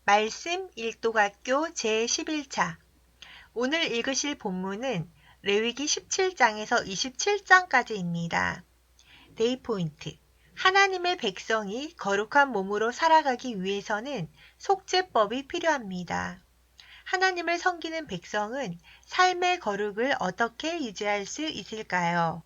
말씀 일독학교 제11차. 오늘 읽으실 본문은 레위기 17장에서 27장까지입니다. 데이 포인트. 하나님의 백성이 거룩한 몸으로 살아가기 위해서는 속죄법이 필요합니다. 하나님을 섬기는 백성은 삶의 거룩을 어떻게 유지할 수 있을까요?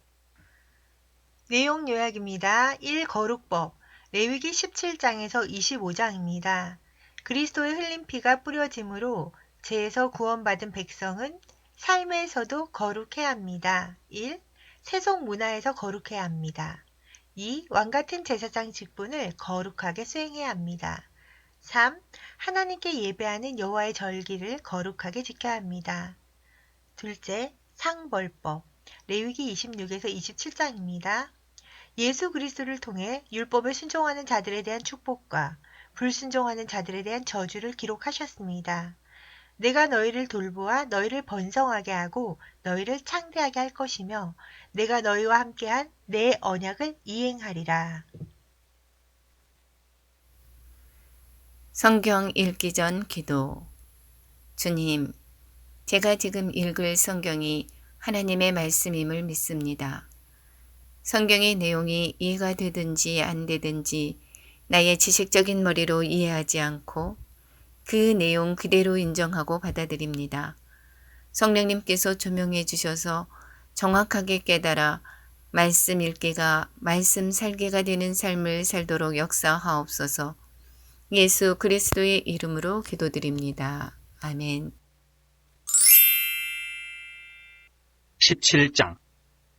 내용 요약입니다. 1. 거룩법. 레위기 17장에서 25장입니다. 그리스도의 흘린 피가 뿌려짐으로 죄에서 구원받은 백성은 삶에서도 거룩해야 합니다. 1. 세속 문화에서 거룩해야 합니다. 2. 왕같은 제사장 직분을 거룩하게 수행해야 합니다. 3. 하나님께 예배하는 여호와의 절기를 거룩하게 지켜야 합니다. 둘째, 상벌법. 레위기 26에서 27장입니다. 예수 그리스도를 통해 율법을 순종하는 자들에 대한 축복과 불순종하는 자들에 대한 저주를 기록하셨습니다. 내가 너희를 돌보아 너희를 번성하게 하고 너희를 창대하게 할 것이며 내가 너희와 함께한 내 언약을 이행하리라. 성경 읽기 전 기도. 주님, 제가 지금 읽을 성경이 하나님의 말씀임을 믿습니다. 성경의 내용이 이해가 되든지 안 되든지 나의 지식적인 머리로 이해하지 않고 그 내용 그대로 인정하고 받아들입니다. 성령님께서 조명해 주셔서 정확하게 깨달아 말씀 읽기가 말씀 살기가 되는 삶을 살도록 역사하옵소서. 예수 그리스도의 이름으로 기도드립니다. 아멘. 17장.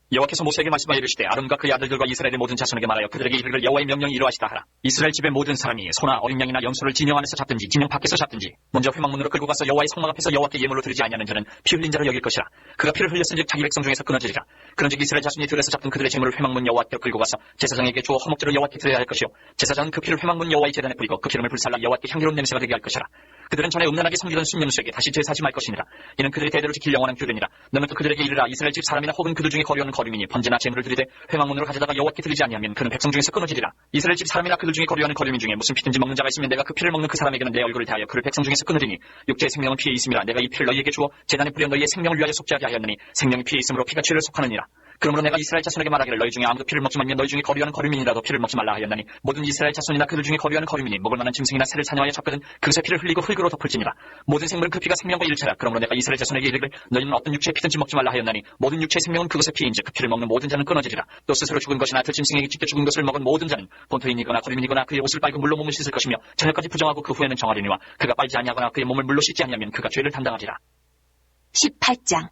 여호와께서 모세에게 말씀하여 이르시되 아론과 그의 아들들과 이스라엘의 모든 자손에게 말하여 그들에게 이르기를 여호와의 명령이 이러하시다 하라. 이스라엘 집의 모든 사람이 소나 어린 양이나 염소를 진영 안에서 잡든지 진영 밖에서 잡든지 먼저 회막문으로 끌고 가서 여호와의 성막 앞에서 여호와께 예물로 드리지 아니하는 자는 피 흘린 자로 여길 것이라. 그가 피를 흘렸은즉 자기 백성 중에서 끊어지리라. 그런즉 이스라엘 자손이 들에서 잡든 그들의 제물을 회막문 여호와께 끌고 가서 제사장에게 주어 허목제로 여호와께 드려야 할 것이요 제사장은 그 피를 회막문 여호와의 제단에 뿌리고 그 기름을 불살라 여호와께 향기로운 냄새가 되게 할 것이라. 그들은 전에 음란하게 섬기던 순명수에게 다시 제사하지 말 것이니라. 이는 그들이 대대로 지킬 영원한 규례니라. 너는 또 그들에게 이르라. 이스라엘 집 사람이나 혹은 그들 중에 거류하는 거류민이 번제나 제물을 드리되 회막문으로 가져다가 여호와께 드리지 아니하면 그는 백성 중에서 끊어지리라. 이스라엘 집 사람이나 그들 중에 거류하는 거류민 중에 무슨 피든지 먹는 자가 있으면 내가 그 피를 먹는 그 사람에게는 내 얼굴을 대하여 그를 백성 중에서 끊으리니 육체의 생명은 피에 있음이라. 내가 이 피를 너희에게 주어 제단에 뿌려 너희의 생명을 위하여 속죄하게 하였느니 생명이 피에 있으므로 피가 죄를 속하느니라. 그러므로 내가 이스라엘 자손에게 말하기를 너희 중에 아무도 피를 먹지 말며 너희 중에 거류하는 거류민이라도 피를 먹지 말라 하였나니 모든 이스라엘 자손이나 그들 중에 거류하는 거류민이 먹을 만한 짐승이나 새를 사냥하여 잡거든 그것의 피를 흘리고 흙으로 덮을지니라. 모든 생물은 그 피가 생명과 일체라. 그러므로 내가 이스라엘 자손에게 이르기를 너희는 어떤 육체의 피든지 먹지 말라 하였나니 모든 육체의 생명은 그것의 피인즉 그 피를 먹는 모든 자는 끊어지리라. 또 스스로 죽은 것이나 들짐승에게 찢겨 죽은 것을 먹은 모든 자는 본토인이거나 거류민이거나 그의 옷을 빨고 물로 몸을 씻을 것이며 저녁까지 부정하고 그 후에는 정하리니와 그가 빨지 아니하거나 그의 몸을 물로 씻지 아니하면 그가 죄를 담당하리라. 18장.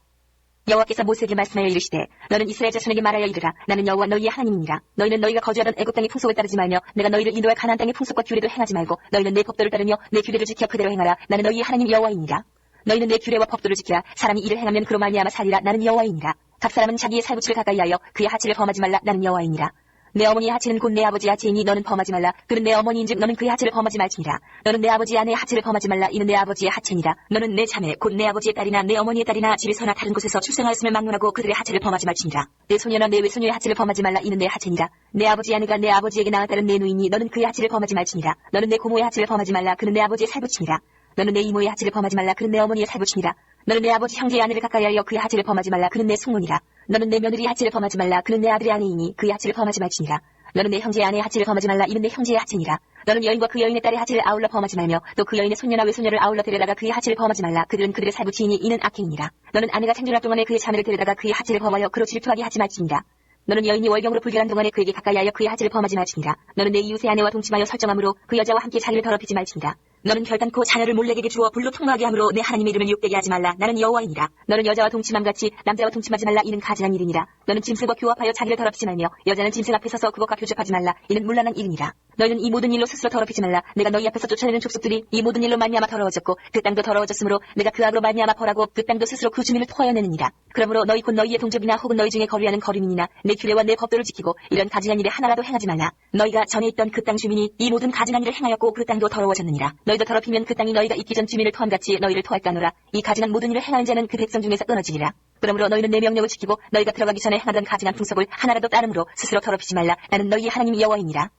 여호와께서 모세에게 말씀하여 이르시되 너는 이스라엘 자손에게 말하여 이르라. 나는 여호와 너희의 하나님이니라. 너희는 너희가 거주하던 애굽 땅의 풍속을 따르지 말며 내가 너희를 인도할 가나안 땅의 풍속과 규례도 행하지 말고 너희는 내 법도를 따르며 내 규례를 지켜 그대로 행하라. 나는 너희의 하나님 여호와이니라. 너희는 내 규례와 법도를 지키라. 사람이 이를 행하면 그로 말미암아 살리라. 나는 여호와이니라. 각 사람은 자기의 살부치를 가까이하여 그의 하체를 범하지 말라. 나는 여호와이니라. 내 어머니의 하체는 곧 내 아버지의 하체이니 너는 범하지 말라. 그는 내 어머니인즉 너는 그의 하체를 범하지 말지니라. 너는 내 아버지의 아내의 하체를 범하지 말라. 이는 내 아버지의 하체니라. 너는 내 자매 곧 내 아버지의 딸이나 내 어머니의 딸이나 집에서나 다른 곳에서 출생하였음을 막론하고 그들의 하체를 범하지 말지니라. 내 소녀나 내 외소녀의 하체를 범하지 말라. 이는 내 하체니라. 내 아버지의 아내가 내 아버지에게 낳은 딸은 내 누이니 너는 그의 하체를 범하지 말지니라. 너는 내 고모의 하체를 범하지 말라. 그는 내 아버지의 살부치니라. 너는 내 이모의 하체를 범하지 말라. 그는 내 어머니의 살부치니라. 너는 내 아버지 형제의 아내를 가까이하여 그의 하체를 범하지 말라. 그는 내 숙모니라. 너는 내 며느리의 하체를 범하지 말라. 그는 내 아들의 아내이니 그의 하체를 범하지 말지니라. 너는 내 형제의 아내의 하체를 범하지 말라. 이는 내 형제의 하체니라. 너는 여인과 그 여인의 딸의 하체를 아울러 범하지 말며 또 그 여인의 손녀나 외손녀를 아울러 데려다가 그의 하체를 범하지 말라. 그들은 그들의 살부치이니 이는 악행이니라. 너는 아내가 생존할 동안에 그의 자매를 데려다가 그의 하체를 범하여 그로 질투하게 하지 말지니라. 너는 여인이 월경으로 불결한 동안에 그에게 가까이하여 그의 하체를 범하지 말지니라. 너는 내 이웃의 아내와 동침하여 설정함으로 그 여자와 함께 자기를 더럽히지 말지니라. 너는 결단코 자녀를 몰렉에게 주어 불로 통로하게 함으로 내 하나님의 이름을 욕되게 하지 말라. 나는 여호와이니라. 너는 여자와 동침함같이 남자와 동침하지 말라. 이는 가증한 일이니라. 너는 짐승과 교합하여 자기를 더럽히지 말며 여자는 짐승 앞에 서서 그것과 교접하지 말라. 이는 문란한 일이니라. 너희는 이 모든 일로 스스로 더럽히지 말라. 내가 너희 앞에서 쫓아내는 족속들이 이 모든 일로 말미암아 더러워졌고 그 땅도 더러워졌으므로 내가 그 악으로 말미암아 벌하고 그 땅도 스스로 그 주민을 토하여내느니라. 그러므로 너희 곧 너희의 동족이나 혹은 너희 중에 거류하는 거류민이나 내 규례와 내 법도를 지키고 이런 가증한 일에 하나라도 행하지 말라. 너희가 전에 있던 그 땅 주민이 이 모든 가증한 일을 행하였고 그 땅도 더러워졌느니라. 너희도 더럽히면 그 땅이 너희가 있기 전 주민을 토함같이 너희를 토할까노라. 이 가증한 모든 일을 행하는 자는 그 백성 중에서 끊어지리라. 그러므로 너희는 내 명령을 지키고 너희가 들어가기 전에 행하던 가증한 풍속을 하나라도 따름으로 스스로 더럽히지 말라. 나는 너희의 하나님 여호와이니라.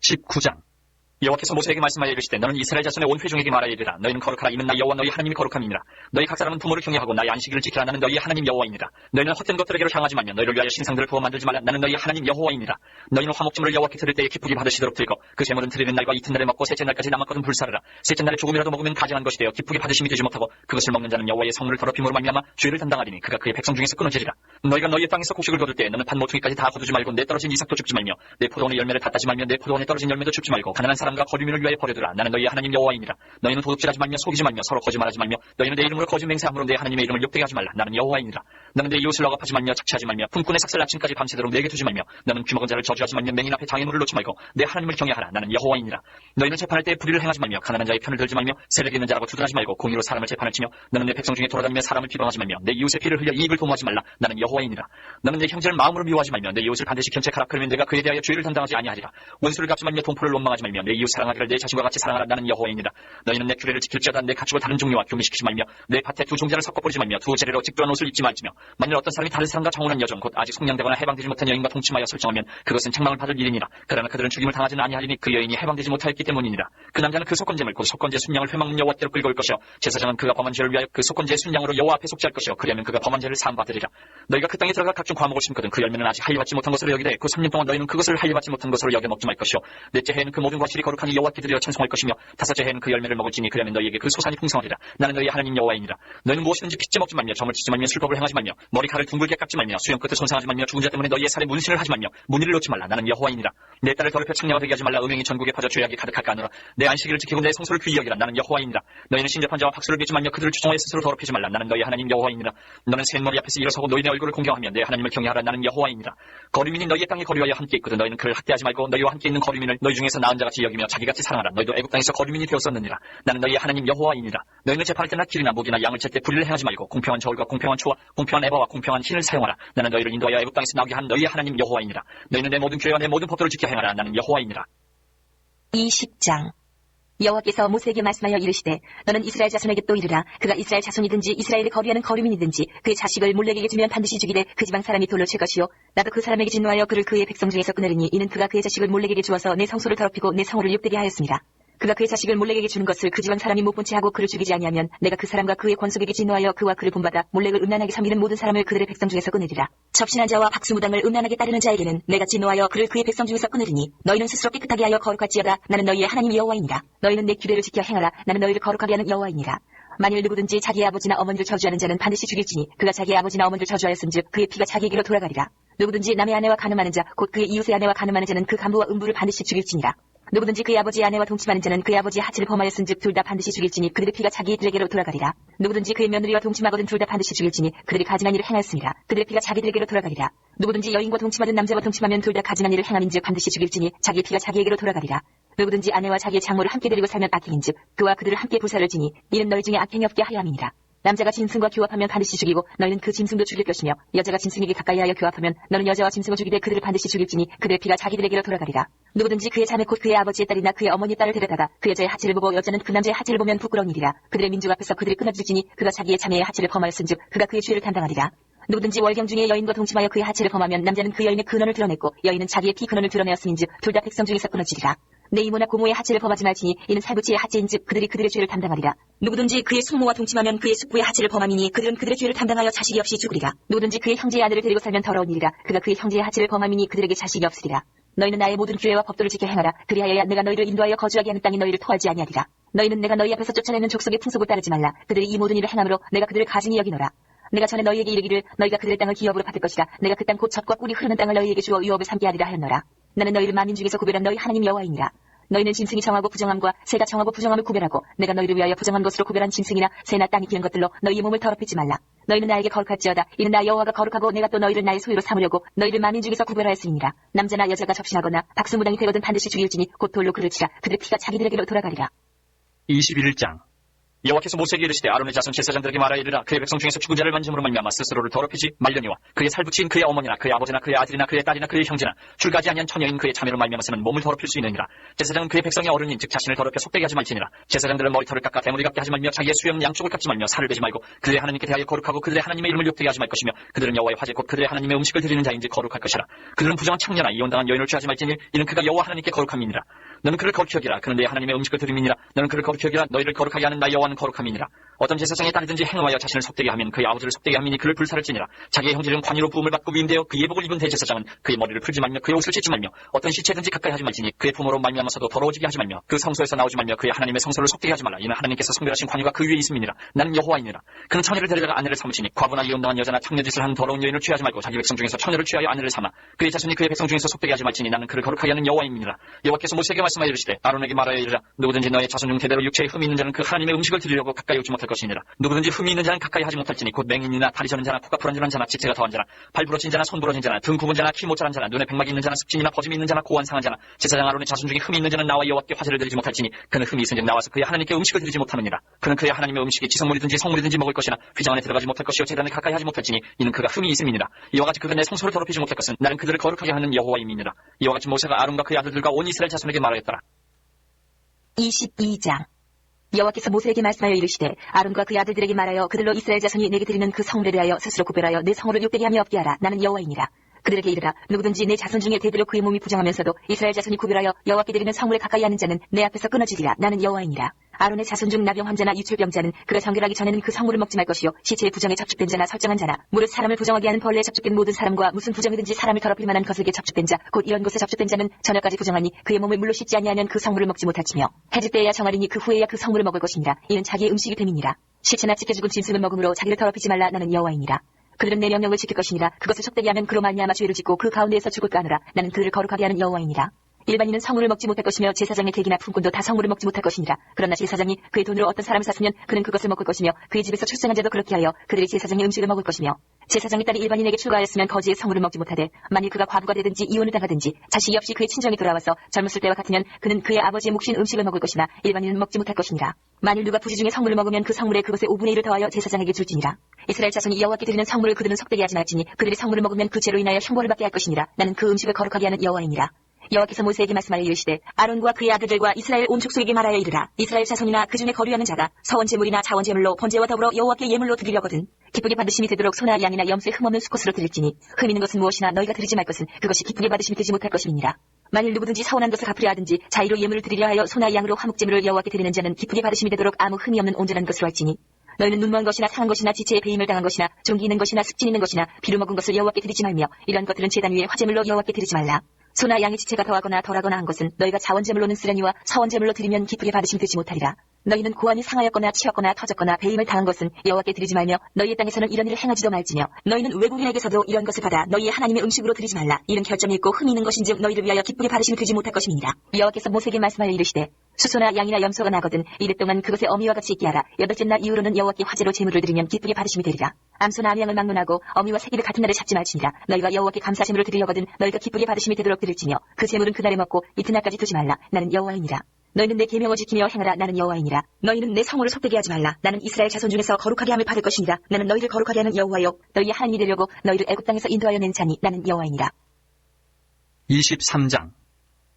19장. 여호와께서 모세에게 말씀하여 이르시되 너는 이스라엘 자손의 온 회중에게 말하여 이르라. 너희는 거룩하라. 이는 나 여호와 너희 하나님이 거룩함이니라. 너희 각 사람은 부모를 경외하고 나의 안식일을 지키라. 나는 너희 하나님 여호와이니라. 너희는 헛된 것들에게로 향하지 말며 너희를 위하여 신상들을 부어 만들지 말라. 나는 너희 하나님 여호와이니라. 너희는 화목제물을 여호와께 드릴 때에 기쁘게 받으시도록 들고 그 제물은 드리는 날과 이튿날에 먹고 셋째 날까지 남았거든 불사르라. 셋째 날에 조금이라도 먹으면 가증한 것이 되어 기쁘게 받으심이 되지 못하고 그것을 먹는 자는 여호와의 성물을 더럽힘으로 말미암아 죄를 담당하리니 그가 그의 백성 중에서 끊어지리라. 너희가 너희의 땅에서 곡식을 거둘 때 너는 밭모퉁이까지 다 거두지 말고 내 떨어진 이삭도 줍지 말며 내 포도원의 열매를 다 따지 말며 내 포도원에 떨어진 열매도 줍지 말고 가난한 사람과 거류민을 위하여 버려두라. 나는 너희 하나님 여호와이니라. 너희는 도둑질하지 말며 속이지 말며 서로 거짓말하지 말며 너희는 내 이름으로 거짓 맹세함으로 내 하나님의 이름을 욕되게 하지 말라. 나는 여호와이니라. 너는 내 이웃을 억압하지 말며 착취하지 말며 품꾼의 삭슬 아침까지 밤새도록 내게 두지 말며 너는 귀먹은 자를 저주하지 말며 맹인 앞에 장애물을 놓지 말고 내 하나님을 경외하라. 나는 여호와이니라. 너희는 재판할 때 불의를 행하지 말며 가난한 자의 편을 들지 말며 세력 있는 자라고 두둔하지 말고 공의로 사람을 재판을 치며 너는 내 백성 중에 돌아다니며 사람을 비방하지 말며 내 이웃의 피를 흘려 이익을 도모하지 말라. 나는 여호와이니라. 너는 내 형제를 마음으로 미워하지 말며 내 이웃을 반드시 견책하라. 그러면 내가 그에 대하여 죄를 담당하지 아니하리라. 원수를 갚지 말며 동포를 원망하지 말며 내 이웃 사랑하기를 내 자신과 같이 사랑하라. 나는 여호와이니라. 너희는 내 규례를 지킬지어다. 내 가축을 다른 종류와 교미시키지 말며 내 밭에 두 종자를 섞어 뿌리지 말며 두 재래로 직도한 옷을 입지 말지며 만일 어떤 사람이 다른 사람과 정혼한 여종 곧 아직 속량되거나 해방되지 못한 여인과 동침하여 설정하면 그것은 책망을 받을 일이니라. 그러나 그들은 죽임을 당하지는 아니하리니 그 여인이 해방되지 못하였기 때문이니라. 그 남자는 그 속건제물 곧 속건제 순양을 회막문 여호와께로 끌고 올 것이요 제사장은 그가 범한 죄를 위하여 그 속건제 순양으로 여호와 앞에 속죄할 것이요 그리하면 그가 범한 죄를 사함 받으리라. 너희가 그 땅에 들어가 각종 과목을 심거든 그 열매는 아직 할례받지 못한 것으로 여기되 그 3년 동안 너희는 그것을 할례받지 못한 것으로 여겨 먹지 말 것이요 넷째 해에는 그 모든 과실이 거룩하니 여호와께 드려 찬송할 것이며 다섯째 해에는 그 열매를 먹을지니 그러면 너희에게 그 소산이 풍성하리라. 나는 너희 하나님 여호와이니라. 너희는 무엇이든지 빚지 먹지 말며 점을 치지 말며 술법을 행하지 말며 머리칼을 둥글게 깎지 말며 수염 끝을 손상하지 말며 죽은 자 때문에 너희의 살에 문신을 하지 말며 문의를 놓지 말라. 나는 여호와이니라. 내 딸을 더럽혀 창녀가 되게 하지 말라. 음행이 전국에 퍼져 죄악이 가득할까 하노라. 내 안식일을 지키고 내 성소를 귀히 여기라. 나는 여호와이니라. 너희는 신접한 자와 박수를 빚지 말며 그들을 추종하여 스스로 더럽히지 말라. 나는 너희 하나님 여호와이니라. 너는 셋머리 앞에서 일어서고 너희의 얼굴을 공경하며 내 하나님을 경외하라. 나는 여호와이니라. 거류민이 너희의 땅에 거류하여 함께 있거든 너희는 그를 학대하지 말고 너희와 함께 있는 거류민을 너희 중에서 나은 자같이 여기며 자기같이 사랑하라. 너희도 애국 땅에서 거류민이 되었었느니라. 나는 너희 하나님 여호와이니라. 너희는 재판할 때나 길이나 목이나 양을 칠 때 불의를 행하지 말고 공평한 저울과 공평한 초와 공평한 에바와 공평한 흰을 사용하라. 나는 너희를 인도하여 애국 땅에서 나오게 한 너희 하나님 여호와이니라. 너희는 내 모든 규례와 내 모든 법도를 지켜 행하라. 나는 여호와이니라. 20장 여호와께서 모세에게 말씀하여 이르시되 너는 이스라엘 자손에게 또 이르라. 그가 이스라엘 자손이든지 이스라엘에 거류하는 거류민이든지 그의 자식을 몰렉에게 주면 반드시 죽이되 그 지방 사람이 돌로 칠 것이요 나도 그 사람에게 진노하여 그를 그의 백성 중에서 끊으리니 이는 그가 그의 자식을 몰렉에게 주어서 내 성소를 더럽히고 내 성호를 욕되게 하였습니다. 그가 그의 자식을 몰렉에게 주는 것을 그 지방 사람이 못 본 채 하고 그를 죽이지 아니하면 내가 그 사람과 그의 권속에게 진노하여 그와 그를 본받아 몰렉을 음란하게 섬기는 모든 사람을 그들의 백성 중에서 끊으리라. 접신한 자와 박수무당을 음란하게 따르는 자에게는 내가 진노하여 그를 그의 백성 중에서 끊으리니 너희는 스스로 깨끗하게 하여 거룩할지어다. 나는 너희의 하나님 여호와이니라. 너희는 내 규례를 지켜 행하라. 나는 너희를 거룩하게 하는 여호와이니라. 만일 누구든지 자기의 아버지나 어머니를 저주하는 자는 반드시 죽일지니 그가 자기의 아버지나 어머니를 저주하였은즉 그의 피가 자기에게로 돌아가리라. 누구든지 남의 아내와 간음하는 자 곧 그의 이웃의 아내와 간음하는 자는 그 간부와 음부를 반드시 죽일지니라. 누구든지 그의 아버지의 아내와 동침하는 자는 그의 아버지의 하체를 범하였은즉 둘 다 반드시 죽일지니 그들의 피가 자기들에게로 돌아가리라. 누구든지 그의 며느리와 동침하거든 둘 다 반드시 죽일지니 그들이 가증한 일을 행하였습니다. 그들의 피가 자기들에게로 돌아가리라. 누구든지 여인과 동침하든 남자와 동침하면 둘 다 가증한 일을 행함인즉 반드시 죽일지니 자기의 피가 자기에게로 돌아가리라. 누구든지 아내와 자기의 장모를 함께 데리고 살면 악행인즉 그와 그들을 함께 불사를 지니 이는 너희 중에 악행이 없게 하여 함이니라. 남자가 짐승과 교합하면 반드시 죽이고 너희는 그 짐승도 죽일 것이며 여자가 짐승에게 가까이하여 교합하면 너는 여자와 짐승을 죽이되 그들을 반드시 죽일지니 그들의 피가 자기들에게로 돌아가리라. 누구든지 그의 자매 곧 그의 아버지의 딸이나 그의 어머니의 딸을 데려다가 그 여자의 하체를 보고 여자는 그 남자의 하체를 보면 부끄러운 일이라. 그들의 민족 앞에서 그들이 끊어질지니 그가 자기의 자매의 하체를 범하였은즉 그가 그의 죄를 담당하리라. 누구든지 월경 중에 여인과 동침하여 그의 하체를 범하면 남자는 그 여인의 근원을 드러냈고 여인은 자기의 피 근원을 드러내었음인즉 둘 다 백성 중에서 끊어지리라. 내 이모나 고모의 하체를 범하지 말지니 이는 살부치의 하체인즉 그들이 그들의 죄를 담당하리라. 누구든지 그의 숙모와 동침하면 그의 숙부의 하체를 범함이니 그들은 그들의 죄를 담당하여 자식이 없이 죽으리라. 누구든지 그의 형제의 아들을 데리고 살면 더러운 일이라. 그가 그의 형제의 하체를 범함이니 그들에게 자식이 없으리라. 너희는 나의 모든 규례와 법도를 지켜 행하라. 그리하여야 내가 너희를 인도하여 거주하게 하는 땅이 너희를 토하지 아니하리라. 너희는 내가 너희 앞에서 쫓아내는 족속의 풍속을 따르지 말라. 그들이 이 모든 일을 행함으로 내가 그들을 가증히 여기노라. 내가 전에 너희에게 이르기를 너희가 그들의 땅을 기업으로 받을 것이라. 내가 그 땅 곧 젖과 꿀이 흐르는 땅을 너희에게 주어 유업을 삼게 하리라 하였노라. 나는 너희를 만민 중에서 구별한 너희 하나님 여호와이니라. 너희는 짐승이 정하고 부정함과 새가 정하고 부정함을 구별하고 내가 너희를 위하여 부정한 것으로 구별한 짐승이나 새나 땅이 기는 것들로 너희의 몸을 더럽히지 말라. 너희는 나에게 거룩할지어다. 이는 나 여호와가 거룩하고 내가 또 너희를 나의 소유로 삼으려고 너희를 만민 중에서 구별하였음이니라. 남자나 여자가 접신하거나 박수무당이 되거든 반드시 죽일지니 곧 돌로 그를 치라. 그들의 피가 자기들에게로 돌아가리라. 21장 여호와께서 모세에게 이르시되 아론의 자손 제사장들에게 말하여 이르라. 그의 백성 중에서 죽은 자를 만짐으로 말미암아 스스로를 더럽히지 말려니와 그의 살붙인 그의 어머니나 그의 아버지나 그의 아들이나 그의 딸이나 그의 형제나 출가지 아니한 처녀인 그의 자매로 말미암아서는 몸을 더럽힐 수 있느니라. 제사장은 그의 백성의 어른인 즉 자신을 더럽혀 속되게 하지 말지니라. 제사장들은 머리털을 깎아 대머리 같게 하지 말며 자기의 수염 양쪽을 깎지 말며 살을 베지 말고 그들의 하나님께 대하여 거룩하고 그들의 하나님의 이름을 욕되게 하지 말 것이며 그들은 여호와의 화제 곧 그들의 하나님의 음식을 드리는 자인지 거룩할 것이라. 그들은 부정한 창녀나 이혼당한 여인을 취하지 말지니 이는 그가 여호와 하나님께 거룩함이니라. 너는 그를 거룩히 여기라. 그는 내 하나님의 음식을 드림이니라. 너는 그를 거룩히 여기라. 너희를 거룩하게 하는 나 여호와는 거룩함이니라. 어떤 제사장의 딸이든지 행하여 자신을 속되게 하면 그의 아버지를 속되게 함이니 그를 불살을지니라. 자기의 형제는 관유로 부음을 받고 위임되어 그의 복을 입은 대제사장은 그의 머리를 풀지 말며 그의 옷을 찢지 말며 어떤 시체든지 가까이 하지 말지니 그의 부모로 말미암아서도 더러워지게 하지 말며 그 성소에서 나오지 말며 그의 하나님의 성소를 속되게 하지 말라. 이는 하나님께서 성별하신 관유가 그 위에 있음이니라. 나는 여호와이니라. 그는 처녀를 데려다가 아내를 삼으시니 과부나 이혼당한 여자나 창녀짓을 하는 더러운 여인을 취하지 말고 자기 백성 중에서 처녀를 취하여 아내를 삼아 그의 자손이 그의 백성 중에서 속되게 하지 말지니 나는 그를 거룩하게 하는 여호와임이니라. 여호와께서 모세에게 말씀하여 이르시되 아론에게 말하여 이르라. 누구든지 너의 자손 중 대대로 육체에 흠이 있는 자는 그 하나님의 음식을 드리려고 가까이 오지 못할 것이니라. 누구든지 흠이 있는 자는 가까이 하지 못할지니 곧 맹인이나 다리 저는 자나 코가 부러진 자나 지체가 더한 자나 발 부러진 자나 손 부러진 자나 등 굽은 자나 키 못 자란 자나 눈에 백막이 있는 자나 습진이나 버짐이 있는 자나 고환 상한 자나 제사장 아론의 자손 중에 흠이 있는 자는 나와 여호와께 화제를 드리지 못할지니 그는 흠이 있은즉 나와서 그의 하나님께 음식을 드리지 못하느니라. 그는 그의 하나님의 음식이 지성물이든지 성물이든지 먹을 것이나 휘장 안에 들어가지 못할 것이요 재단에 가까이 하지 못할지니 이는 그가 흠이 있음이니라. 이와 같이 그가 내 성소를 더럽히지 못할 것은 나는 그들을 거룩하게 하는 여호와임이니라. 이와 같이 모세가 아론과 그의 아들들과 온 이스라엘 자손에게 말하였더라. 22장. 여호와께서 모세에게 말씀하여 이르시되 아론과 그의 아들들에게 말하여 그들로 이스라엘 자손이 내게 드리는 그 성물에 대하여 스스로 구별하여 내 성호를 욕되게 하며 없게 하라. 나는 여호와이니라. 그들에게 이르라. 누구든지 내 자손 중에 대대로 그의 몸이 부정하면서도 이스라엘 자손이 구별하여 여호와께 드리는 성물에 가까이 하는 자는 내 앞에서 끊어지리라. 나는 여호와이니라. 아론의 자손 중 나병 환자나 유출병자는 그가 정결하기 전에는 그 성물을 먹지 말 것이요 시체의 부정에 접촉된 자나 설정한 자나 무릇 사람을 부정하게 하는 벌레에 접촉된 모든 사람과 무슨 부정이든지 사람을 더럽힐 만한 것에게 접촉된 자 곧 이런 곳에 접촉된 자는 저녁까지 부정하니 그의 몸을 물로 씻지 아니하면 그 성물을 먹지 못할지며 해질 때에야 정하리니 그 후에야 그 성물을 먹을 것이니라. 이는 자기의 음식이 됨이니라. 시체나 찢겨 죽은 짐승을 먹음으로 자기를 더럽히지 말라. 나는 여호와이니라. 그들은 내 명령을 지킬 것이니라. 그것을 속되게 하면 그로 말미암아 죄를 짓고 그 가운데에서 죽을까 하노라. 나는 그들을 거룩하게 하는 여호와이니라. 일반인은 성물을 먹지 못할 것이며 제사장의 객이나 품꾼도 다 성물을 먹지 못할 것이니라. 그러나 제사장이 그의 돈으로 어떤 사람을 샀으면 그는 그것을 먹을 것이며 그의 집에서 출생한 자도 그렇게 하여 그들이 제사장의 음식을 먹을 것이며 제사장의 딸이 일반인에게 출가하였으면 거지의 성물을 먹지 못하되 만일 그가 과부가 되든지 이혼을 당하든지 자식이 없이 그의 친정에 돌아와서 젊었을 때와 같으면 그는 그의 아버지의 몫인 음식을 먹을 것이나 일반인은 먹지 못할 것이니라. 만일 누가 부지 중에 성물을 먹으면 그 성물에 그것의 5분의 1을 더하여 제사장에게 줄지니라. 이스라엘 자손이 여호와께 드리는 성물을 그들은 속되게 하지 말지니 그들이 성물을 먹으면 그 죄로 인하여 형벌을 받게 할 것이니라. 나는 그 음식을 거룩하게 하는 여호와이니라. 여호와께서 모세에게 말씀하여 이르시되 아론과 그의 아들들과 이스라엘 온 족속에게 말하여 이르라. 이스라엘 자손이나 그 중에 거류하는 자가 서원제물이나 자원제물로 번제와 더불어 여호와께 예물로 드리려거든 기쁘게 받으심이 되도록 소나 양이나 염소에 흠없는 수컷으로 드릴지니 흠 있는 것은 무엇이나 너희가 드리지 말 것은 그것이 기쁘게 받으심이 되지 못할 것임이니라. 만일 누구든지 서운한 것을 갚으려 하든지 자의로 예물을 드리려 하여 소나 양으로 화목제물을 여호와께 드리는 자는 기쁘게 받으심이 되도록 아무 흠이 없는 온전한 것으로 할지니 너희는 눈먼 것이나 상한 것이나 지체에 배임을 당한 것이나 종기 있는 것이나 습진 있는 것이나 비루 먹은 것을 여호와께 드리지 말며 이런 것들은 제단 위에 화제물로 여호와께 드리지 말라. 소나 양의 지체가 더하거나 덜하거나 한 것은 너희가 자원제물로는 쓰려니와 서원제물로 드리면 기쁘게 받으심이 되지 못하리라. 너희는 고환이 상하였거나 치였거나 터졌거나 배임을 당한 것은 여호와께 드리지 말며 너희의 땅에서는 이런 일을 행하지도 말지며 너희는 외국인에게서도 이런 것을 받아 너희의 하나님의 음식으로 드리지 말라. 이는 결점이 있고 흠이 있는 것인즉 너희를 위하여 기쁘게 받으심이 되지 못할 것임이니라. 여호와께서 모세에게 말씀하여 이르시되 수소나 양이나 염소가 나거든 이랫동안 그것의 어미와 같이 있게 하라. 여덟째 날 이후로는 여호와께 화제로 제물을 드리면 기쁘게 받으심이 되리라. 암소나 암양을 막론하고 어미와 새끼를 같은 날에 잡지 말지니라. 너희가 여호와께 감사제물을 드리려거든 너희가 기쁘게 받으심이 되도록 드릴지며 그 제물은 그날에 먹고 이튿날까지 두지 말라. 나는 여호와이니라. 너희는 내 계명을 지키며 행하라. 나는 여호와이니라. 너희는 내 성물을 속되게 하지 말라. 나는 이스라엘 자손 중에서 거룩하게 함을 받을 것이니라. 나는 너희를 거룩하게 하는 여호와요 너희의 하나님이 되려고 너희를 애굽 땅에서 인도하여 낸 자니 나는 여호와이니라. 23장.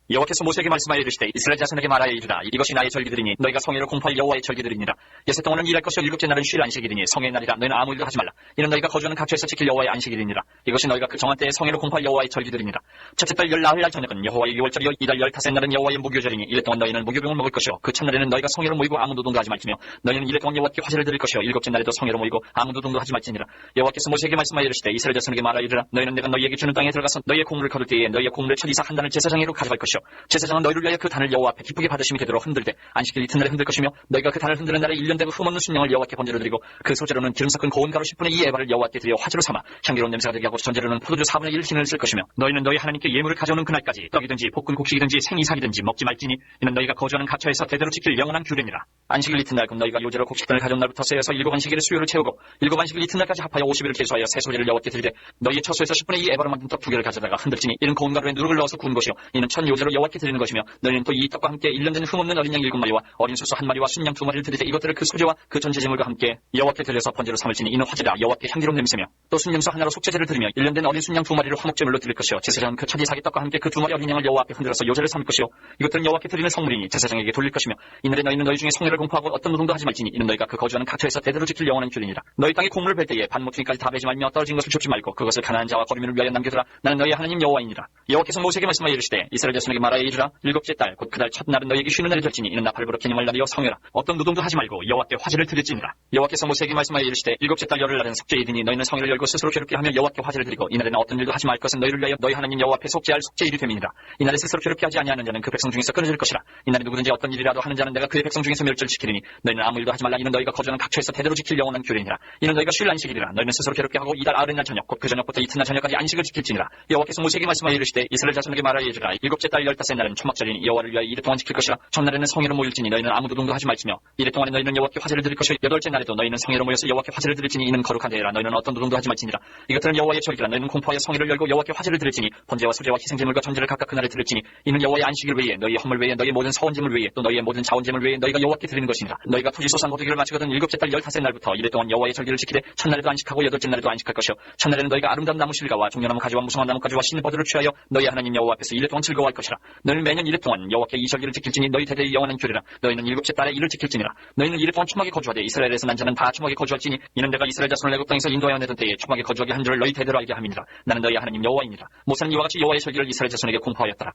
여호와께서 모세에게 말씀하여 이르시되 이스라엘 자손에게 말하여 이르라. 이것이 나의 절기들이니 너희가 성회를 공포할 여호와의 절기들이니라. 여섯 동안은 일할 것이요 일곱째 날은 쉴 안식일이니 성의 날이라. 너희는 아무 일도 하지 말라. 이는 너희가 거주하는 각처에서 지킬 여호와의 안식일이니라. 이것이 너희가 그 정한 때에 성회를 공포할 여호와의 절기들이니라. 첫째 달 열나흘 날 저녁은 여호와의 유월절이요 이달 15날은 여호와의 무교절이니 이래 동안 너희는 무교병을 먹을 것이요 그 첫날에는 너희가 성회로 모이고 아무 노동도 하지 말지며 너희는 이래 동안 여호와께 화제를 드릴 것이요 일곱째 날에도 성회로 모이고 아무 노동도 하지 말지니라. 여호와께서 모세에게 말씀하여 이르시되 이스라엘 자손에게 말하여 이르라. 너희는 내가 너희에게 주는 땅에 들어가서 너희의 공물을 거둘 때에 너희의 공물의 첫 이삭 한 단을 제사장으로 가져갈 것이요 제사장은 너희를 위하여 그 단을 여호와 앞에 기쁘게 받으심이 되도록 흔들되 안식일 이튿날에 흔들 것이며 너희가 그 단을 흔드는 날에 1년 되고 흠없는 순양을 여호와께 번제로 드리고 그 소재로는 기름 섞은 고운 가루 10분의 2 에바를 여호와께 드려 화제로 삼아 향기로운 냄새가 되게 하고 전제로는 포도주 4분의 1 흰을 쓸 것이며 너희는 너희 하나님께 예물을 가져오는 그날까지 떡이든지 볶은 곡식이든지 생이삭이든지 먹지 말지니 이는 너희가 거주하는 각처에서 대대로 지킬 영원한 규례니라. 안식일 이튿날 곧 너희가 요제로 곡식단을 가져온 날부터 세어서 7안식일의 수요를 채우고 7안식일 이튿날까지 합하여 50일을 계수하여 새 소재를 여호와께 드리되 너희의 처소에서 10분의 2 에바로 만든 떡 2개를 가져다가 흔들지니 이는 고운 가루에 누룩을 넣어서 구운 것이요 이는 첫 요제로 여호와께 드리는 것이며 너희는 또 이 떡과 함께 1년 된 흠없는 어린 양 7마리와 어린 소수 1마리와 순양 2마리를 드리되 이것들을 그 소재와 그 전제제물과 함께 여호와께 드려서 번제로 삼을지니 이는 화제라 여호와께 향기로운 냄새며 또 순염소 하나로 속죄제를 드리며 1년 된 어린 순양 2마리를 화목제물로 드릴 것이요 제사장은 그 첫 이삭의 떡과 함께 그 2마리 어린 양을 여호와 앞에 흔들어서 요제를 삼을 것이요 이것들은 여호와께 드리는 성물이니 제사장에게 돌릴 것이며 이날에 너희는 너희 중에 성례를 이스라엘을 공포하고 어떤 노동도 하지 말지니 이는 너희가 그 거주하는 각처에서 대대로 지킬 영원한 규례니라. 너희 땅에 곡물을 벨 때에 반 모퉁이까지 다 베지 말며 떨어진 것을 줍지 말고 그것을 가난한 자와 거류민을 위하여 남겨두라. 나는 너희 하나님 여호와이니라. 여호와께서 모세에게 말씀하여 이르시되 이스라엘 자손에게 말하여 이르라. 일곱째 달 곧 그달 첫날은 너희에게 쉬는 날이 될지니 이는 나팔부로 기념할 날이여 성회라. 어떤 노동도 하지 말고 여호와께 화제를 드릴지니라. 여호와께서 모세에게 말씀하여 이르시되 일곱째 달 열흘날은 속죄일이니 너희는 성회를 열고 스스로 괴롭게 하며 여호와께 화제를 드리고 이날에는 어떤 일도 하지 말 것은 너희를 위하여 너희 하나님 여호와 앞에 속죄할 속죄일이 됨이니라. 이날에 스스로 괴롭게 하지 아니하는 자는 그 백성 중에서 끊어질 것이라. 이날에 누구든지 어떤 일이라도 하는 자는 내가 그의 백성 중에서 멸절시키리니 너희는 아무 일도 하지 말라. 이는 너희가 거주하는 각처에서 대대로 지킬 영원한 규례니라. 이는 너희가 쉴 안식일이라. 너희는 스스로 괴롭게 하고 이달 아흔날 저녁 곧 그 저녁부터 이튿날 저녁까지 안식을 지킬지니라. 여호와께서 모세에게 말씀하여 이르시되 이스라엘 자손에게 말하여 이르라. 일곱째 달 15날은 초막절이니 여호와를 위하여 이래 동안 지킬 것이라. 첫날에는 성회로 모일지니 너희는 아무 노동도 하지 말지며 이래 동안에 너희는 여호와께 화제를 드릴 것이요 여덟째 날에도 너희는 성회로 모여서 여호와께 화제를 드릴지니 이는 거룩한 대회라. 너희는 어떤 노동도 하지 말지니라. 이것들은 여호와의 절기라. 너희는 공포하여 성회를 열고 여호와께 화제를 드릴지니 번제와 수제와 희생제물과 전제를 각각 그날에 드릴지니 이는 여호와의 안식일 외에 너희의 헌물 외에 너희의 모든 서원제물 외에 또 너희의 모든 자원제물 외에 너희가 여호와께 드리는 것이니라. 너희가 토지소산 거두기를 마치거든 일곱째 달 15날부터 이래 동안 여호와의 절기를 지키되 첫날에도 안식하고 여덟째 날에도 안식할 것이요 첫날에는 너희가 아름다운 나무 실과와 종려나무 가지와 무성한 나무 가지와 신버들을 취하여 너희 하나님 여호와 앞에서 이래 동안 즐거워할 것이라. 너희는 매년 이래 동안 여호와께 이 절기를 지킬지니 너희 대대의 영원한 규례라. 너희는 일곱째 달에 이를 지킬지니라. 너희는 이래 동안 초막에 거주하되 이스라엘에서 난 자는 다 초막에 거주할지니 이는 내가 이스라엘 자손을 애굽 땅에서 인도하여 내던 때에 초막에 거주하게 한 줄을 너희 대대로 알게 함이니라. 나는 너희 하나님 여호와이니라. 모세는 이와 같이 여호와의 절기를 이스라엘 자손에게 공포하였더라.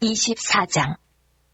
24장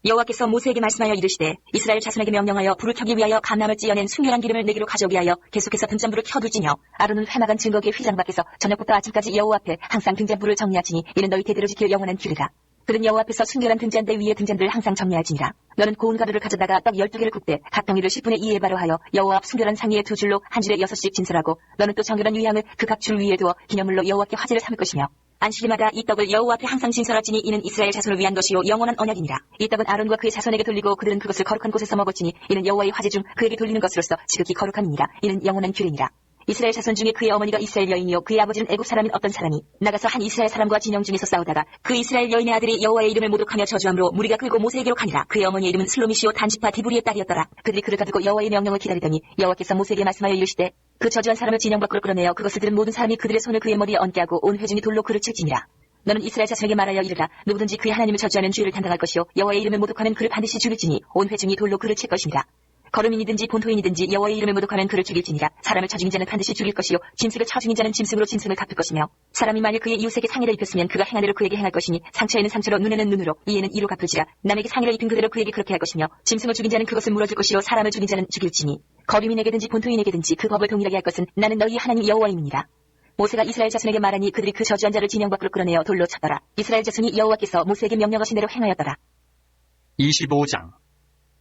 여호와께서 모세에게 말씀하여 이르시되 이스라엘 자손에게 명령하여 불을 켜기 위하여 감람을 찌어낸 순결한 기름을 내기로 가져오게 하여 계속해서 등잔불을 켜둘지며 아론은 회막한 증거기의 휘장 밖에서 저녁부터 아침까지 여호와 앞에 항상 등잔불을 정리하지니 이는 너희 대대로 지킬 영원한 규례라. 그는 여호와 앞에서 순결한 등잔대 위에 등잔들을 항상 정리할지니라. 너는 고운 가루를 가져다가 떡 12개를 굽되 각 덩이를 10분의 2에 바로 하여 여호와 앞 순결한 상 위에 두 줄로 한 줄에 6씩 진설하고 너는 또 정결한 유향을 그 각 줄 위에 두어 기념물로 여호와께 화제를 삼을 것이며 안식일마다 이 떡을 여호와 앞에 항상 진설할지니 이는 이스라엘 자손을 위한 것이요 영원한 언약이니라. 이 떡은 아론과 그의 자손에게 돌리고 그들은 그것을 거룩한 곳에서 먹었지니 이는 여호와의 화제 중 그에게 돌리는 것으로서 지극히 거룩함이니라. 이는 영원한 규례니라. 이스라엘 자손 중에 그의 어머니가 이스라엘 여인이요 그의 아버지는 애굽 사람인 어떤 사람이 나가서 한 이스라엘 사람과 진영 중에서 싸우다가 그 이스라엘 여인의 아들이 여호와의 이름을 모독하며 저주함으로 무리가 끌고 모세에게로 가니라. 그의 어머니의 이름은 슬로미시오 단지파 디브리의 딸이었더라. 그들이 그를 가두고 여호와의 명령을 기다리더니 여호와께서 모세에게 말씀하여 이르시되 그 저주한 사람을 진영 밖으로 끌어내어 그것을 들은 모든 사람이 그들의 손을 그의 머리에 얹게 하고 온 회중이 돌로 그를 칠지니라. 너는 이스라엘 자손에게 말하여 이르라. 누구든지 그의 하나님을 저주하면 죄를 담당할 것이요 여호와의 이름을 모독하면 그를 반드시 죽일지니 온 회중이 돌로 그를 칠 것이니라. 거름인이든지 본토인이든지 여호와의 이름을 모독하면 그를 죽일지니라. 사람을 쳐 죽인 자는 반드시 죽일 것이요 짐승을 쳐 죽인 자는 짐승으로 짐승을 갚을 것이며 사람이 만일 그의 이웃에게 상해를 입혔으면 그가 행한 대로 그에게 행할 것이니 상처에는 상처로 눈에는 눈으로 이에는 이로 갚을지라. 남에게 상해를 입힌 그대로 그에게 그렇게 할 것이며 짐승을 죽인 자는 그것을 물어줄 것이요 사람을 죽인 자는 죽일지니 거름인에게든지 본토인에게든지 그 법을 동일하게 할 것은 나는 너희 하나님 여호와임이니라. 모세가 이스라엘 자손에게 말하니 그들이 그 저주한 자를 진영 밖으로 끌어내어 돌로 쳤더라. 이스라엘 자손이 여호와께서 모세에게 명령하신 대로 행하였더라. 25장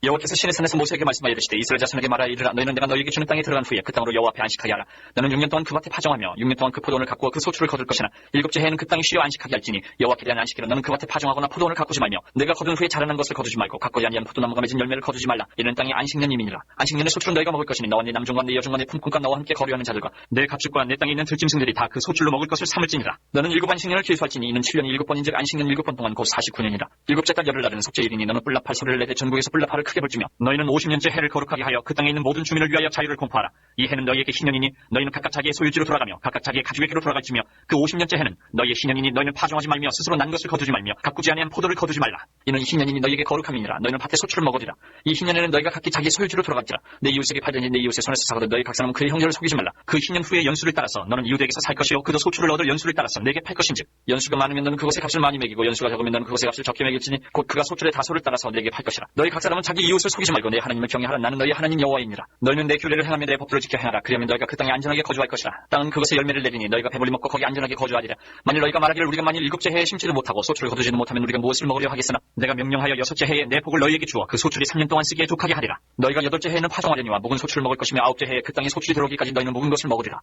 여호와께서 시내 산에서 모세에게 말씀하여 이르시되 이스라엘 자손에게 말하여 이르라. 너희는 내가 너희에게 주는 땅에 들어간 후에 그 땅으로 여호와 앞에 안식하게 하라. 너는 6년 동안 그 밭에 파종하며 6년 동안 그 포도원을 가꾸어 그 소출을 거둘 것이나 일곱째 해에는 그 땅이 쉬어 안식하게 할지니 여호와께 대한 안식일은 너는 그 밭에 파종하거나 포도원을 가꾸지 말며 내가 거둔 후에 자라난 것을 거두지 말고 가꾸지 아니한 포도나무가 맺은 열매를 거두지 말라. 이는 땅이 안식년임이니라. 안식년의 소출은 너희가 먹을 것이니 너와 네 남종과 네 여종과 네 품꾼과 너와 함께 거류하는 자들과 내 가축과 내 땅에 있는 들짐승들이 다 그 소출로 먹을 것을 삼을지니라. 너는 7 안식년을 계수할지니 이는 7년이 7번인즉 안식년 7번 동안 곧 49년이라. 일곱째 달 열흘날은 속죄일이니 너는 뿔나팔 소리를 내되 전국에서 뿔나팔을 크게 불지며 너희는 50년째 해를 거룩하게 하여 그 땅에 있는 모든 주민을 위하여 자유를 공포하라. 이 해는 너희에게 희년이니 너희는 각각 자기의 소유지로 돌아가며 각각 자기의 가족에게로 돌아갈지며 그 50년째 해는 너희의 희년이니 너희는 파종하지 말며 스스로 난 것을 거두지 말며 가꾸지 아니한 포도를 거두지 말라. 이는 희년이니 너희에게 거룩함이니라. 너희는 밭에 소출을 먹으리라. 이 희년에는 너희가 각기 자기의 소유지로 돌아갈지라. 내 이웃에게 팔든지 내 이웃의 손에서 사거든 너희 각 사람은 그의 형제를 속이지 말라. 그 희년 후의 연수를 따라서 너는 이웃에게서 살 것이요 그도 소출을 얻을 연수를 따라서 내게 팔 것인즉 연수가 많으면 너는 그것의 값을 많이 매기고 연수가 적으면 너는 그것의 값을 적게 매길지니 곧 그가 소출의 다소를 따라서 내게 팔 것이라. 너희 각 사람은 자기 이웃을 속이지 말고 내 하나님을 경외하라. 나는 너희 하나님 여호와이니라. 너희는 내 규례를 행하며 내 법도를 지켜 행하라. 그러면 너희가 그 땅에 안전하게 거주할 것이라. 땅은 그것의 열매를 내리니 너희가 배불리 먹고 거기 안전하게 거주하리라. 만일 너희가 말하기를 우리가 만일 7째 해에 심지도 못하고 소출을 거두지도 못하면 우리가 무엇을 먹으려 하겠으나 내가 명령하여 6째 해에 내 복을 너희에게 주어 그 소출이 3년 동안 쓰기에 족하게 하리라. 너희가 8째 해에는 파종하려니와 묵은 소출을 먹을 것이며 9째 해에 그 땅에 소출이 들어오기까지 너희는 묵은 것을 먹으리라.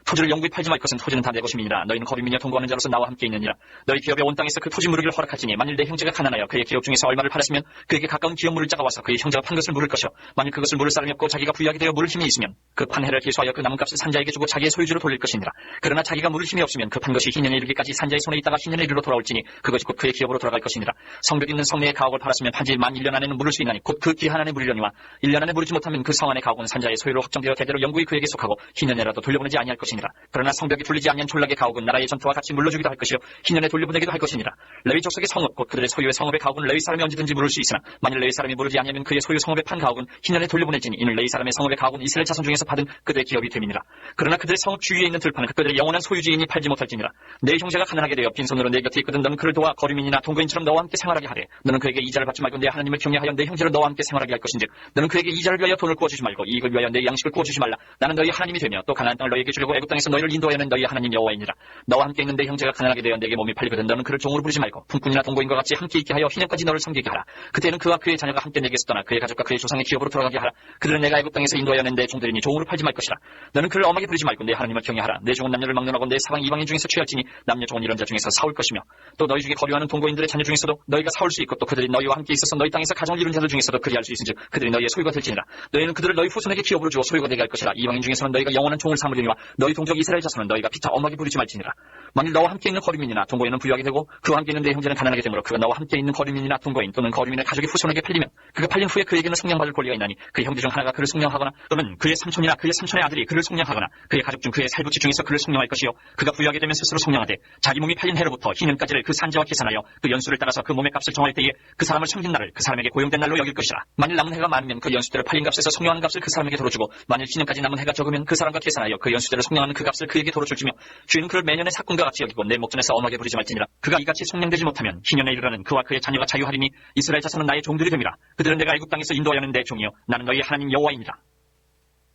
토지를 영구히 팔지 말 것은 토지는 다 내 것임이니라. 너희는 거류민이여 동거하는 자로서 나와 함께 있느니라. 너희 기업의 온 땅에서 그 토지 무르기를 허락할지니 만일 내 형제가 가난하여 그의 기업 중에서 얼마를 팔았으면 그에게 가까운 기업 물을 자가 와서 그의 형제가 판 것을 물을 것이요 만일 그것을 물을 사람이 없고 자기가 부유하게 되어 물을 힘이 있으면 그 판 해를 계수하여 그 남은 값을 산자에게 주고 자기의 소유주로 돌릴 것이니라. 그러나 자기가 물을 힘이 없으면 그 판 것이 희년에 이르기까지 산자의 손에 있다가 희년에 이르러 돌아올지니 그것이 곧 그의 기업으로 돌아갈 것이니라. 성벽 있는 성내의 가옥을 팔았으면 판지 만 1년 안에는 물을 수 있나니 곧 그 기한 안에 물으려니와 1년 안에 물지 못하면 그 성 안의 가옥은 산자의 소유로 확정되어 대대로 영구히 그에게 속하고 희년에라도 돌려보내지 아니할 것이니라. 것이니라. 그러나 성벽이 둘리지 않는 졸락의 가옥은 나라의 전투와 같이 물러주기도 할 것이요 희년에 돌려보내기도 할 것이니라. 레위 족속의 성읍 곧 그들의 소유의 성읍의 가옥은 레위 사람이 언제든지 물을 수 있으나 만일 레위 사람이 물으지 않으면 그의 소유 성읍의 판 가옥은 희년에 돌려보내지니 이는 레위 사람의 성읍의 가옥은 이스라엘 자손 중에서 받은 그들의 기업이 됨이니라. 그러나 그들의 성읍 주위에 있는 들판은 그들의 영원한 소유주인이 팔지 못할지니라. 내 형제가 가난하게 되어 빈손으로 내 곁에 있거든 너는 그를 도와 거류민이나 동거인처럼 너와 함께 생활하게 하되 너는 그에게 이자를 받지 말고 내 하나님을 경외하여 내 형제를 너와 함께 생활하게 할 것인즉 너는 그에게 이자를 위하여 돈을 구워주지 말고 이익을 위하여 내 양식을 구워주지 말라. 나는 너희 하나님이 되며 또 가나안 땅을 너희에게 주려고 애굽 땅에서 너희를 인도하여는 너희 하나님 여호와이니라. 너와 함께 있는 내 형제가 가난하게 되어 내게 몸이 팔리거든 너는 그를 종으로 부르지 말고 품꾼이나 동거인과 같이 함께 있게 하여 희년까지 너를 섬기게 하라. 그때는 그와 그의 자녀가 함께 내게서 떠나 그의 가족과 그의 조상의 기업으로 돌아가게 하라. 그들은 내가 애굽 땅에서 인도하여낸 내 종들이니 종으로 팔지 말 것이라. 너는 그를 엄하게 부르지 말고 내 하나님을 경외하라. 내 종은 남녀를 막론하고 내 사방 이방인 중에서 취할지니 남녀 종은 이런 자 중에서 사올 것이며 또 너희 중에 거류하는 동거인들의 자녀 중에서도 너희가 사올 수 있고 또 그들이 너희와 함께 있어서 너희 땅에서 가정을 이룬 자들 중에서도 그리할 수 있은즉 그들이 너희의 소유가 될지니라. 너희는 그들을 너희 후손에게 기업으로 주어 소유가 되게 할 것이라. 이방인 중에서는 너희가 영원한 종을 삼으려니와 너희 동족 이스라엘 자손은 너희가 피차 엄하게 부르지 말지니라. 만일 너와 함께 있는 거류민이나 동거인은 부유하게 되고 그와 함께 있는 내 형제는 가난하게 되므로 그가 너와 함께 있는 거류민이나 동거인 또는 거류민의 가족의 후손에게 팔리면 그가 팔린 후에 그에게는 속량받을 권리가 있나니 그의 형제 중 하나가 그를 속량하거나 또는 그의 삼촌이나 그의 삼촌의 아들이 그를 속량하거나 그의 가족 중 그의 살부치 중에서 그를 속량할 것이요 그가 부유하게 되면 스스로 속량하되 자기 몸이 팔린 해로부터 희년까지를 그 산재와 계산하여 그 연수를 따라서 그 몸의 값을 정할 때에 그 사람을 섬긴 날을 그 사람에게 고용된 날로 여길 것이라. 만일 남은 해가 많으면 그 연수대로 팔린 값에서 속량한 값을 그 사람에게 도로주고 만일 희년까지 남은 해가 적으면 그 사람과 계산하여 그 연수대로 속량하는 그 값을 그에게 도로줄지며 주인은 그를 매년의 사꾼과 같이 여기고 내 목전에서 엄하게 부르지 말지니라. 그가 이같이 속량되지 못하면 희년에 이르러는 그와 그의 자녀가 자유하리니 이스라엘 자손은 나의 종들이 됨이라. 그들은 내가 애굽 땅에서 인도하여는 내 종이요 나는 너희 하나님 여호와이니라.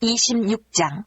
26장.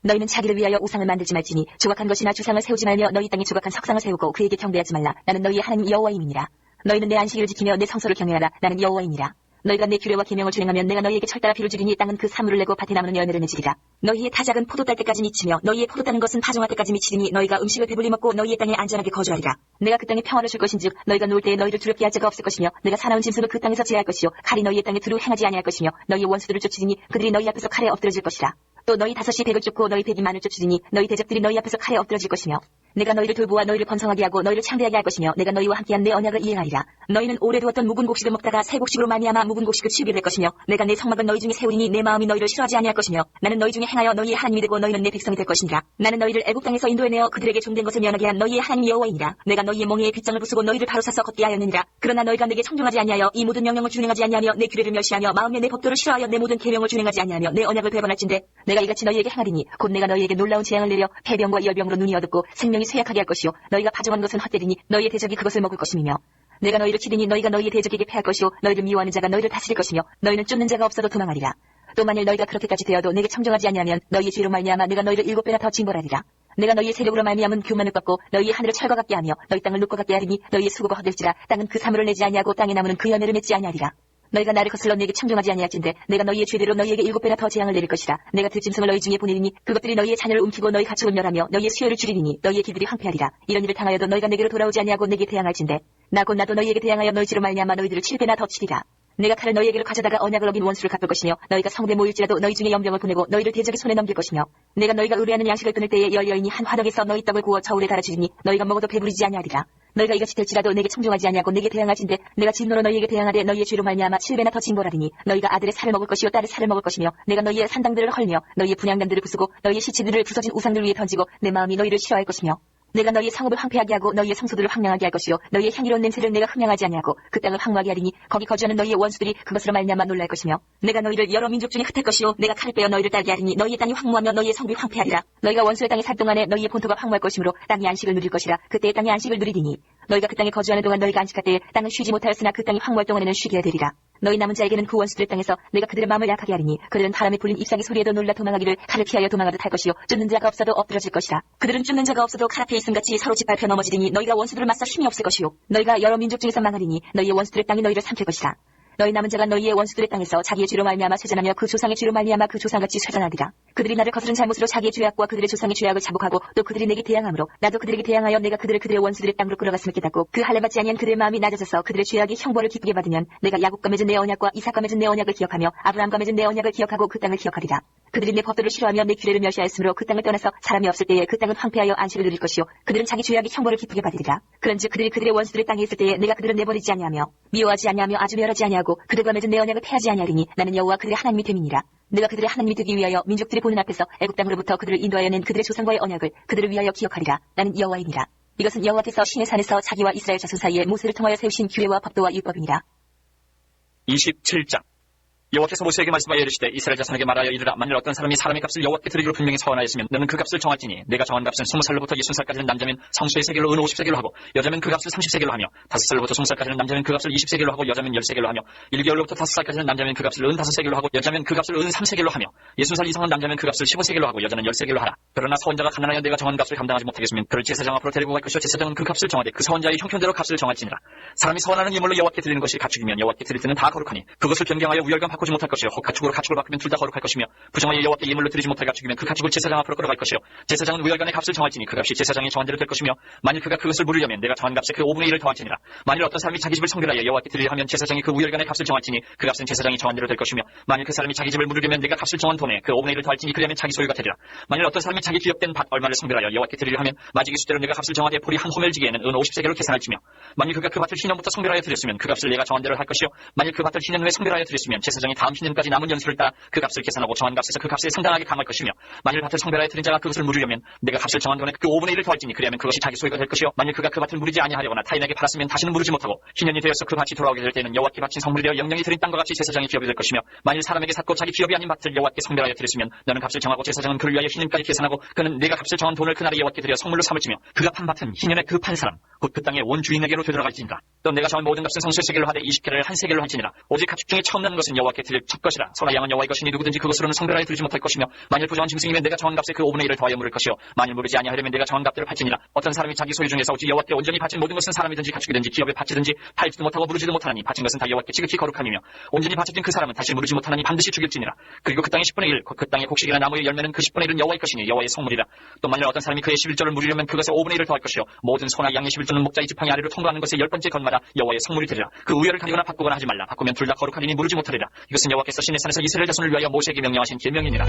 너희는 자기를 위하여 우상을 만들지 말지니 조각한 것이나 주상을 세우지 말며 너희 땅에 조각한 석상을 세우고 그에게 경배하지 말라. 나는 너희의 하나님 여호와임이니라. 너희는 내 안식일을 지키며 내 성소를 경외하라. 나는 여호와이니라. 너희가 내 규례와 계명을 준행하면 내가 너희에게 철따라 비를 주리니 땅은 그 사물을 내고 밭에 나무는 열매를 맺으리라. 너희의 타작은 포도 딸 때까지 미치며 너희의 포도 따는 것은 파종할 때까지 미치리니 너희가 음식을 배불리 먹고 너희의 땅에 안전하게 거주하리라. 내가 그 땅에 평화를 줄 것인즉 너희가 놀 때에 너희를 두렵게 할 자가 없을 것이며 내가 사나운 짐승을 그 땅에서 제할 것이요 칼이 너희의 땅에 두루 행하지 아니할 것이며 너희의 원수들을 쫓으리니 그들이 너희 앞에서 칼에 엎드러질 것이라. 또 너희 5이 100을 쫓고 너희 100이 만을 쫓으리니 너희 대적들이 너희 앞에서 칼에 엎드러질 것이며 내가 너희를 돌보아 너희를 번성하게 하고 너희를 창대하게 할 것이며 내가 너희와 함께한 내 언약을 이행하리라. 너희는 오래 두었던 묵은 곡식을 먹다가 새 곡식으로 말미암아 묵은 곡식을 치우게 될 것이며 내가 내 성막을 너희 중에 세우리니 내 마음이 너희를 싫어하지 아니할 것이며 나는 너희 중에 행하여 너희의 하나님이 되고 너희는 내 백성이 될 것이니라. 나는 너희를 애굽 땅에서 인도해내어 그들에게 종된 것을 면하게 한 너희의 하나님 여호와이니라. 내가 너희의 멍에에 빗장을 부수고 너희를 바로 사서 걷게 하였느니라. 그러나 너희가 내게 청종하지 아니하여 이 모든 명령을 준행하지 아니하며 내 규례를 멸시하며 마음에 내 법도를 싫어하여 내 모든 계명을 준행하지 아니하며 내 언약을 배반할진대 내가 이같이 너희에게 행하리니 곧 내가 너희에게 놀라운 재앙을 내려 폐병과 열병으로 눈이 어둡고 생명이 쇠약하게 할 것이요 너희가 파종한 것은 헛되리니 너희의 대적이 그것을 먹을 것임이며 내가 너희를 치리니 너희가 너희의 대적에게 패할 것이요 너희를 미워하는 자가 너희를 다스릴 것이며 너희는 쫓는 자가 없어도 도망하리라. 또 만일 너희가 그렇게까지 되어도 내게 청종하지 아니하면 너희의 죄로 말미암아 내가 너희를 7배나 더 징벌하리라. 내가 너희의 세력으로 말미암은 교만을 꺾고 너희의 하늘을 철과 같게 하며 너희 땅을 녹과 같게 하리니 너희의 수고가 헛될지라 땅은 그 사물을 내지 아니하고 땅의 나무는 그 열매를 맺지 아니하리라. 너희가 나를 거슬러 내게 청종하지 아니할진대 내가 너희의 죄대로 너희에게 7배나 더 재앙을 내릴 것이라. 내가 들짐승을 너희 중에 보내리니 그것들이 너희의 자녀를 움키고 너희 가축을 멸하며 너희의 수요를 줄이리니 너희의 길들이 황폐하리라. 이런 일을 당하여도 너희가 내게로 돌아오지 아니하고 내게 대항할진대 나도 너희에게 대항하여 너희 죄로 말미암아 너희들을 7배나 더 치리라. 내가 칼을 너희에게로 가져다가 언약을 어긴 원수를 갚을 것이며 너희가 성대 모일지라도 너희 중에 연병을 보내고 너희를 대적의 손에 넘길 것이며 내가 너희가 의뢰하는 양식을 끊을 때에 열 여인이 한 화덕에서 너희 떡을 구워 저울에 달아주리니 너희가 먹어도 배부르지 아니하리라. 너희가 이같이 될지라도 내게 청종하지 아니하고 내게 대항할진대 내가 진노로 너희에게 대항하되 너희의 죄로 말미암아 7배나 더 징벌하리니 너희가 아들의 살을 먹을 것이요 딸의 살을 먹을 것이며 내가 너희의 산당들을 헐며 너희의 분향단들을 부수고 너희의 시체들을 부서진 우상들 위에 던지고 내 마음이 너희를 싫어할 것이며 내가 너희의 성읍을 황폐하게 하고 너희의 성소들을 황량하게 할 것이요 너희의 향기로운 냄새를 내가 흠양하지 아니하고 그 땅을 황무하게 하리니 거기 거주하는 너희의 원수들이 그것으로 말미암아 놀랄 것이며 내가 너희를 여러 민족 중에 흩을 것이요 내가 칼을 빼어 너희를 딸게 하리니 너희의 땅이 황무하며 너희의 성읍이 황폐하리라. 너희가 원수의 땅에 살 동안에 너희의 본토가 황무할 것이므로 땅이 안식을 누릴 것이라. 그때의 땅이 안식을 누리리니 너희가 그 땅에 거주하는 동안 너희가 안식할 때에 땅은 쉬지 못하였으나 그 땅이 황무할 동안에는 쉬게 되리라. 너희 남은 자에게는 그 원수들의 땅에서 내가 그들의 마음을 약하게 하리니 그들은 바람에 불린 잎사귀 소리에도 놀라 도망하기를 칼을 피하여 도망하듯 할 것이요 쫓는 자가 없어도 엎드러질 것이라. 그들은 쫓는 자가 없어도 칼 앞에 있음같이 서로 짓밟혀 넘어지리니 너희가 원수들을 맞서 힘이 없을 것이요 너희가 여러 민족 중에서 망하리니 너희의 원수들의 땅이 너희를 삼킬 것이라. 너희 남은 자가 너희의 원수들의 땅에서 자기의 죄로 말미암아 쇠잔하며 그 조상의 죄로 말미암아 그 조상같이 쇠잔하리라. 그들이 나를 거스른 잘못으로 자기의 죄악과 그들의 조상의 죄악을 자복하고 또 그들이 내게 대항함으로 나도 그들에게 대항하여 내가 그들의 원수들의 땅으로 끌어갔음을 깨닫고 그 할례 받지 아니한 그들의 마음이 낮아져서 그들의 죄악이 형벌을 기쁘게 받으면 내가 야곱과 맺은 내 언약과 이삭과 맺은 내 언약을 기억하며 아브라함과 맺은 내 언약을 기억하고 그 땅을 기억하리라. 그들이 내 법도를 싫어하며 내 규례를 멸시하였으므로 그 땅을 떠나서 사람이 없을 때에 그 땅은 황폐하여 안식을 누릴 것이요 그들은 자기 죄악의 형벌을 기쁘게 받으리라. 그런즉 그들이 그들의 원수들의 땅에 있을 때에 내가 그들을 내버리지 아니하며 미워하지 아니하며 아주 멸하지 아니하고 그들과 맺은 내 언약을 폐하지 아니하리니 나는 여호와 그들의 하나님이 됨이니라. 내가 그들의 하나님이 되기 위하여 민족들이 보는 앞에서 애굽 땅으로부터 그들을 인도하여 낸 그들의 조상과의 언약을 그들을 위하여 기억하리라. 나는 여호와이니라. 이것은 여호와께서 시내 산에서 자기와 이스라엘 자손 사이에 모세를 통하여 세우신 규례와 법도와 율법이니라. 27장. 여호와께서 모세에게 말씀하여 이르시되 이스라엘 자손에게 말하여 이르라. 만일 어떤 사람이 사람의 값을 여호와께 드리기로 분명히 서원하였으면 너는 그 값을 정할지니 내가 정한 값은 20살로부터 60살까지는 남자면 성수의 세겔로 은 50세겔로 하고 여자면 그 값을 30세겔로 하며 5살로부터 20살까지는 남자면 그 값을 20세겔로 하고 여자면 10세겔로 하며 1개월로부터 5살까지는 남자면 그 값을 은 5세겔로 하고 여자면 그 값을 은 3세겔로 하며 60살 이상은 남자면 그 값을 15세겔로 하고 여자는 10세겔로 하라. 그러나 서원자가 가난하여 내가 정한 값을 감당하지 못하겠으면 그를 제사장 앞으로 데리고 갈 것이요 제사장은 그 값을 정하되 그 서원자의 형편대로 값을 정할지니라. 사람이 서원하는 예물로 여호와께 드리는 것이 가축이면 여호와께 드릴 때는 다 거룩하니 그것을 변경하여 우열감 바꾸지 못할 것이요 혹 가축으로 가축을 바꾸면 둘 다 거룩할 것이며 부정하여 여호와께 예물로 드리지 못할 가축이면 그 가축을 제사장 앞으로 끌어갈 것이요 제사장은 우열간의 값을 정할지니 그 값이 제사장의 정한대로 될 것이며 만일 그가 그것을 물으려면 내가 정한 값의 그 5분의 1을 더할지니라. 만일 어떤 사람이 자기 집을 성별하여 여호와께 드리려 하면 제사장이 그 우열간의 값을 정할지니 그 값은 제사장이 정한대로 될 것이며 만일 그 사람이 자기 집을 물으려면 내가 값을 정한 돈에 그 5분의 1을 더할지니 그러면 자기 소유가 되리라. 만일 어떤 사람이 자기 기업된 밭 얼마를 성별하여 여호와께 드리려 하면 마지기 숫대로 내가 값을 정하되 보리 한 호멜지기에는 은 50세겔로 계산할지며 만일 그가 그 밭을 희년부터 성별하여 드렸으면 그 값을 내가 정한 대로 할 것이요 만일 그 밭을 희년 후에 성별하여 드렸으면 제사장이 다음 희년까지 남은 연수를 따라 그 값을 계산하고 정한 값에서 그 값에 상당하게 감할 것이며 만일 밭을 성별하여 드린 자가 그것을 물으려면 내가 값을 정한 돈에 그 5분의 1을 더할지니 그리하면 그것이 자기 소유가 될 것이요 만일 그가 그 밭을 무르지 아니하려거나 타인에게 팔았으면 다시는 무르지 못하고 희년이 되어서 그 밭이 돌아오게 될 때는 여호와께 바친 성물이 되어 영영이 드린 땅과 같이 제사장의 기업이 될 것이며 만일 사람에게 샀고 자기 기업이 아닌 밭을 여호와께 성별하여 드렸으면 너는 값을 정하고 제사장은 그를 위하여 희년까지 계산하고 그는 내가 값을 정한 돈을 그날에 여호와께 드려 성물로 삼을지며 그가 판 밭은 희년에 그 판 사람 곧 그 땅의 온 주인에게로 되돌아갈지니라. 또 내가 정한 모든 값은 성수의 세겔로 하되 20개를 한 세겔로 할지니라. 오직 가축 중에 처음 나는 것은 여호와께 드릴 첫 것이라. 소나 양은 여호와의 것이니 누구든지 그것으로는 성별하여 드리지 못할 것이며 만일 부정한 짐승이면 내가 정한 값에 그 5분의 1을 더하여 물을 것이요 만일 물으지 아니하려면 내가 정한 값대로 팔지니라. 어떤 사람이 자기 소유 중에서 오직 여호와께 온전히 바친 모든 것은 사람이든지 가축이든지 기업에 바치든지 팔지도 못하고 무르지도 못하나니 바친 것은 다 여호와께 지극히 거룩함이며 온전히 바쳐진 그 사람은 다시 무르지 못하나니 반드시 죽일지니라. 그리고 그 땅의 10분의 1 곧 그 땅의 곡식이나 나무의 열매는 그 10분의 1은 여호와의 것이니 여호와의 성물이라. 또 만일 어떤 사람이 그의 11조를 무리려면 그것에 5분의 1을 더할 것이요 모든 소나 양의 11조는 목자의 지팡이 아래로 통과하는 것의 10번째 건마다 여호와의 성물이 되리라. 그 우열을 가리거나 바꾸거나 하지 말라. 바꾸면 둘 다 거룩하리니 무르지 못하리라. 이것은 여호와께서 시내 산에서 이스라엘 자손을 위하여 모세에게 명령하신 계명이니라.